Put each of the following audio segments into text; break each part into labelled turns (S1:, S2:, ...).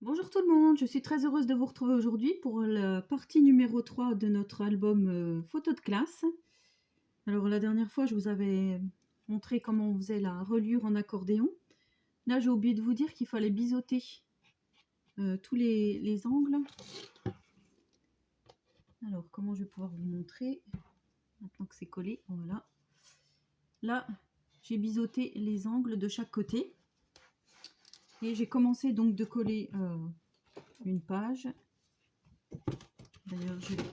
S1: Bonjour tout le monde, je suis très heureuse de vous retrouver aujourd'hui pour la partie numéro 3 de notre album photo de classe. Alors la dernière fois, je vous avais montré comment on faisait la reliure en accordéon. Là, j'ai oublié de vous dire qu'il fallait biseauter tous les angles. Alors, comment je vais pouvoir vous montrer maintenant que c'est collé? Voilà. Là, j'ai biseauté les angles de chaque côté. Et j'ai commencé donc de coller une page. D'ailleurs, je vais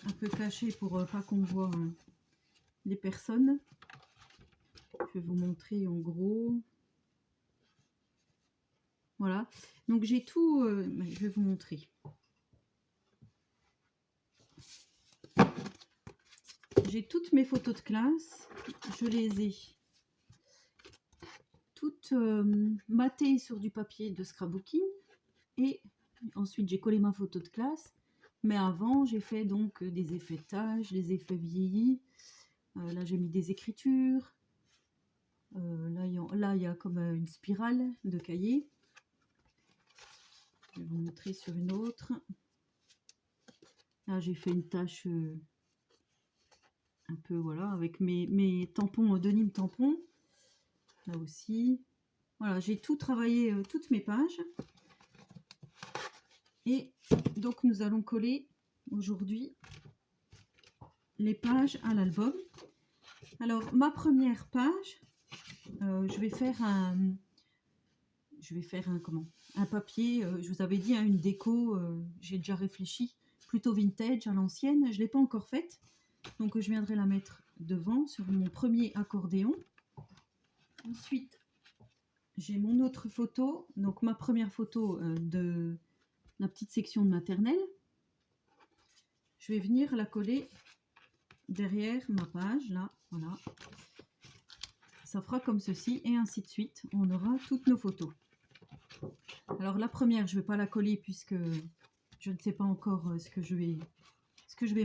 S1: un peu cacher pour pas qu'on voit les personnes. Je vais vous montrer en gros. Voilà. Donc j'ai tout. Je vais vous montrer. J'ai toutes mes photos de classe. Je les ai toutes matées sur du papier de scrapbooking. Et ensuite j'ai collé ma photo de classe. Mais avant, j'ai fait donc des effets de taches, des effets vieillis. Là, j'ai mis des écritures. Là, il y a comme une spirale de cahier. Je vais vous montrer sur une autre. Là, j'ai fait une tache un peu, voilà, avec mes tampons, Denim tampons. Là aussi. Voilà, j'ai tout travaillé, toutes mes pages. Et donc, nous allons coller aujourd'hui les pages à l'album. Alors, ma première page, je vais faire un papier. Je vous avais dit, hein, une déco. J'ai déjà réfléchi, plutôt vintage à l'ancienne. Je l'ai pas encore faite, donc je viendrai la mettre devant sur mon premier accordéon. Ensuite, j'ai mon autre photo, donc ma première photo de la petite section de maternelle. Je vais venir la coller derrière ma page, là, voilà. Ça fera comme ceci, et ainsi de suite. On aura toutes nos photos. Alors la première, je ne vais pas la coller puisque je ne sais pas encore ce que je vais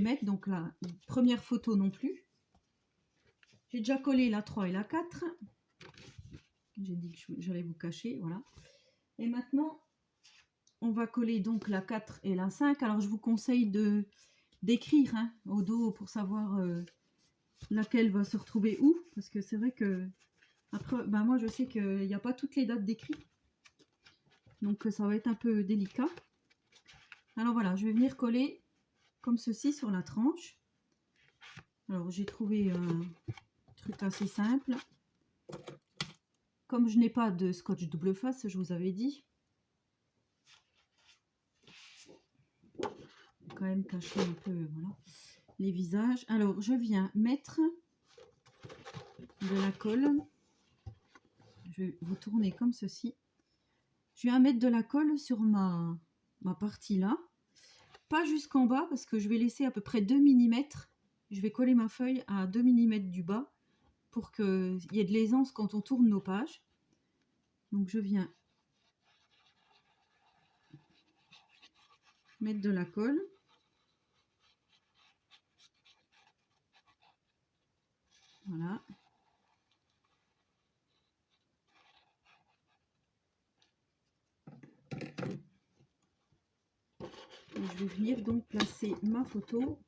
S1: mettre. Donc la première photo non plus. J'ai déjà collé la 3 et la 4. J'ai dit que j'allais vous cacher, voilà. Et maintenant, on va coller donc la 4 et la 5. Alors je vous conseille d'écrire, hein, au dos pour savoir laquelle va se retrouver où. Parce que c'est vrai que après, ben moi je sais qu'il n'y a pas toutes les dates d'écrit. Donc ça va être un peu délicat. Alors voilà, je vais venir coller comme ceci sur la tranche. Alors j'ai trouvé un truc assez simple. Comme je n'ai pas de scotch double face, je vous avais dit. Quand même cacher un peu, voilà, les visages. Alors je viens mettre de la colle. Je vais vous tourner comme ceci. Je viens mettre de la colle sur ma partie là. Pas jusqu'en bas parce que je vais laisser à peu près 2 mm. Je vais coller ma feuille à 2 mm du bas pour qu'il y ait de l'aisance quand on tourne nos pages. Donc je viens mettre de la colle. Voilà. Et je vais venir donc placer ma photo.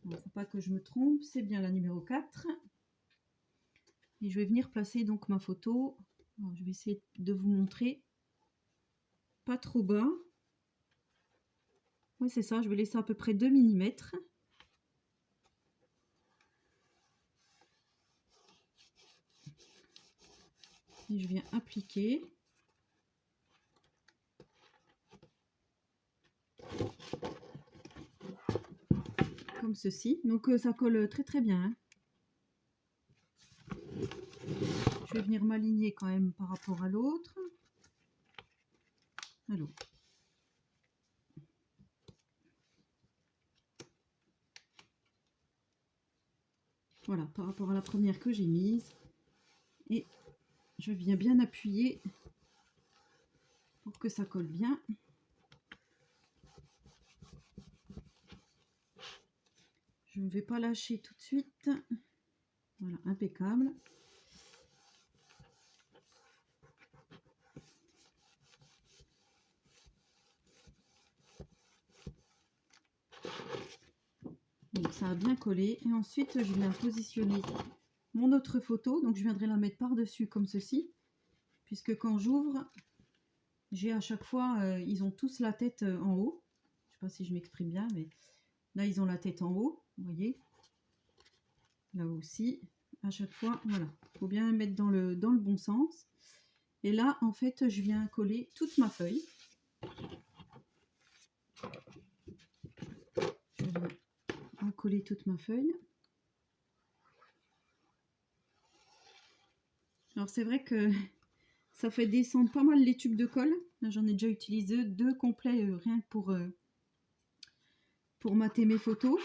S1: Il ne faut pas que je me trompe, c'est bien la numéro 4. Et je vais venir placer donc ma photo. Alors, je vais essayer de vous montrer. Pas trop bas. Oui, c'est ça, je vais laisser à peu près 2 mm. Et je viens appliquer. Comme ceci. Donc ça colle très très bien. Hein. Je vais venir m'aligner quand même par rapport à l'autre. Alors. Voilà, par rapport à la première que j'ai mise. Et je viens bien appuyer pour que ça colle bien. Je ne vais pas lâcher tout de suite. Voilà, impeccable. ça a bien collé. Et ensuite, je viens positionner mon autre photo. Donc, je viendrai la mettre par-dessus comme ceci. Puisque quand j'ouvre, j'ai à chaque fois, ils ont tous la tête en haut. Je ne sais pas si je m'exprime bien, mais là, ils ont la tête en haut. Vous voyez? Là aussi, à chaque fois, voilà. Il faut bien mettre dans le bon sens. Et là, en fait, je viens coller toute ma feuille. Je viens en coller toute ma feuille. Alors, c'est vrai que ça fait descendre pas mal les tubes de colle. Là, j'en ai déjà utilisé 2 complets rien que pour mater mes photos.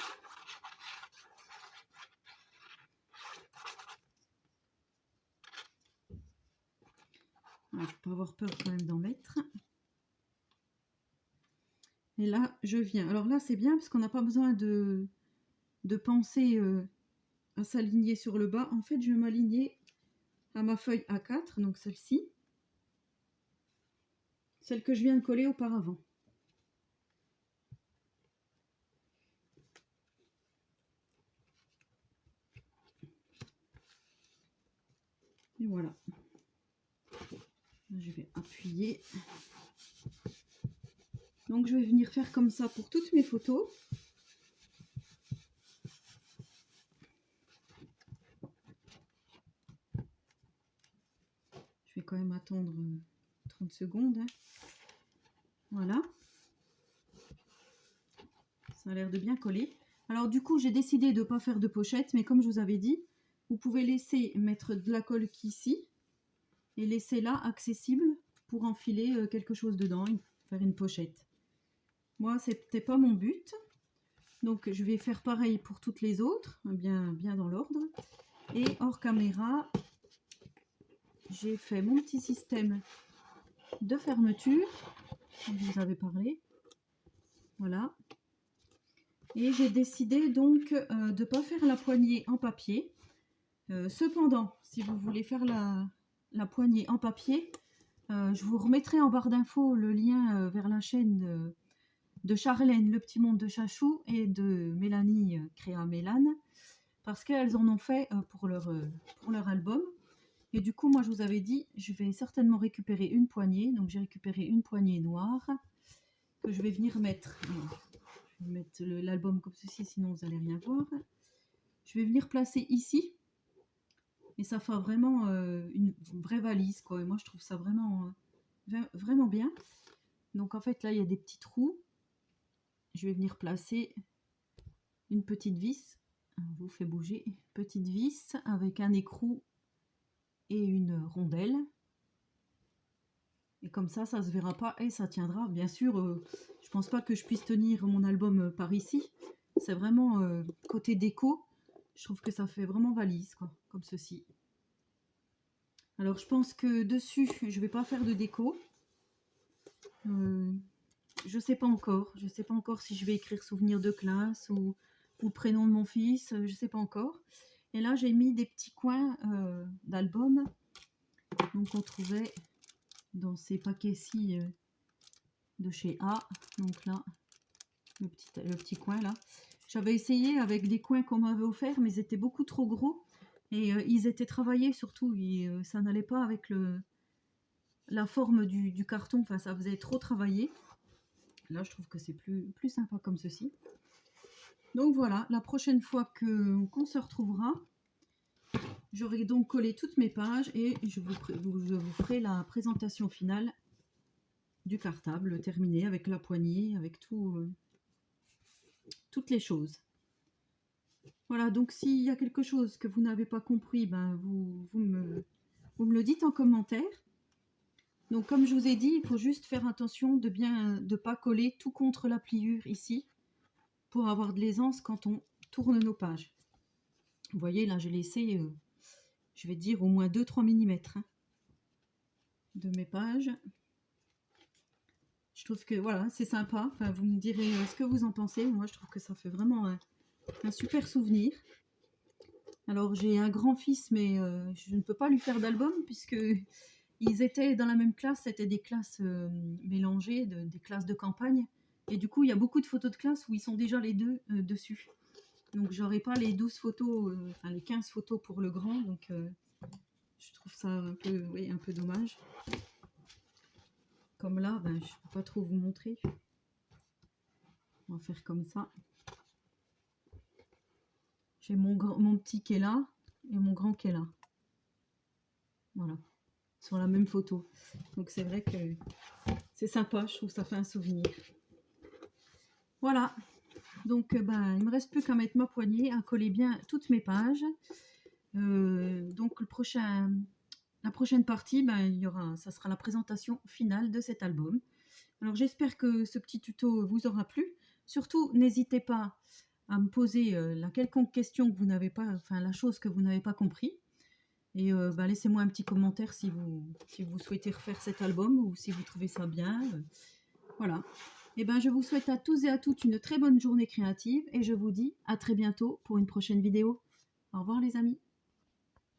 S1: Il ne faut pas avoir peur quand même d'en mettre. Et là, je viens. Alors là, c'est bien parce qu'on n'a pas besoin de penser à s'aligner sur le bas. En fait, je vais m'aligner à ma feuille A4, donc celle-ci. Celle que je viens de coller auparavant. Et voilà. Je vais appuyer. Donc je vais venir faire comme ça pour toutes mes photos. Je vais quand même attendre 30 secondes. Hein. Voilà. Ça a l'air de bien coller. Alors du coup, j'ai décidé de ne pas faire de pochette, mais comme je vous avais dit, vous pouvez laisser mettre de la colle qu'ici et laisser là accessible pour enfiler quelque chose dedans, faire une pochette. Moi, c'était pas mon but. Donc je vais faire pareil pour toutes les autres, bien dans l'ordre. Et hors caméra, j'ai fait mon petit système de fermeture, dont je vous avais parlé. Voilà. Et j'ai décidé donc de ne pas faire la poignée en papier. Cependant, si vous voulez faire la poignée en papier, je vous remettrai en barre d'infos le lien vers la chaîne de Charlène, le petit monde de Chachou, et de Mélanie, Créa Mélane, parce qu'elles en ont fait pour leur album. Et du coup, moi, je vous avais dit, je vais certainement récupérer une poignée. Donc, j'ai récupéré une poignée noire que je vais venir mettre. Alors, je vais mettre l'album comme ceci, sinon vous n'allez rien voir. Je vais venir placer ici. Et ça fait vraiment une vraie valise, quoi. Et moi, je trouve ça vraiment, vraiment bien. Donc, en fait, là, il y a des petits trous. Je vais venir placer une petite vis. Je vous fais bouger. Petite vis avec un écrou et une rondelle. Et comme ça se verra pas et ça tiendra. Bien sûr, je pense pas que je puisse tenir mon album par ici. C'est vraiment côté déco. Je trouve que ça fait vraiment valise, quoi, comme ceci. Alors, je pense que dessus, je vais pas faire de déco. Je sais pas encore. Je sais pas encore si je vais écrire souvenir de classe ou prénom de mon fils. Je sais pas encore. Et là, j'ai mis des petits coins d'album. Donc, on trouvait dans ces paquets-ci de chez A. Donc là, le petit coin là. J'avais essayé avec des coins qu'on m'avait offert, mais ils étaient beaucoup trop gros. Et ils étaient travaillés surtout. Ça n'allait pas avec la forme du carton. Enfin, ça faisait trop travailler. Là, je trouve que c'est plus sympa comme ceci. Donc voilà, la prochaine fois qu'on se retrouvera, j'aurai donc collé toutes mes pages et je vous ferai la présentation finale du cartable terminé avec la poignée, avec toutes les choses. Voilà, donc s'il y a quelque chose que vous n'avez pas compris, ben vous me le dites en commentaire. Donc comme je vous ai dit, il faut juste faire attention de pas coller tout contre la pliure ici pour avoir de l'aisance quand on tourne nos pages. Vous voyez, là j'ai laissé, je vais dire au moins 2-3 mm de mes pages. Je trouve que voilà, c'est sympa. Enfin, vous me direz ce que vous en pensez. Moi, je trouve que ça fait vraiment un super souvenir. Alors, j'ai un grand-fils, mais je ne peux pas lui faire d'album puisque ils étaient dans la même classe. C'était des classes mélangées, des classes de campagne. Et du coup, il y a beaucoup de photos de classe où ils sont déjà les deux dessus. Donc j'aurai pas les 12 photos, enfin les 15 photos pour le grand, donc je trouve ça un peu, oui, un peu dommage. Comme là, ben, je peux pas trop vous montrer. On va faire comme ça. J'ai mon petit qui est là et mon grand qui est là. Voilà, sur la même photo. Donc c'est vrai que c'est sympa, je trouve que ça fait un souvenir. Voilà, donc ben, il me reste plus qu'à mettre ma poignée, à coller bien toutes mes pages. Donc la prochaine partie, ben, ça sera la présentation finale de cet album. Alors j'espère que ce petit tuto vous aura plu. Surtout, n'hésitez pas à me poser la quelconque question que vous n'avez pas, enfin la chose que vous n'avez pas compris. Et ben, laissez-moi un petit commentaire si vous souhaitez refaire cet album ou si vous trouvez ça bien. Voilà. Et ben, je vous souhaite à tous et à toutes une très bonne journée créative et je vous dis à très bientôt pour une prochaine vidéo. Au revoir les amis.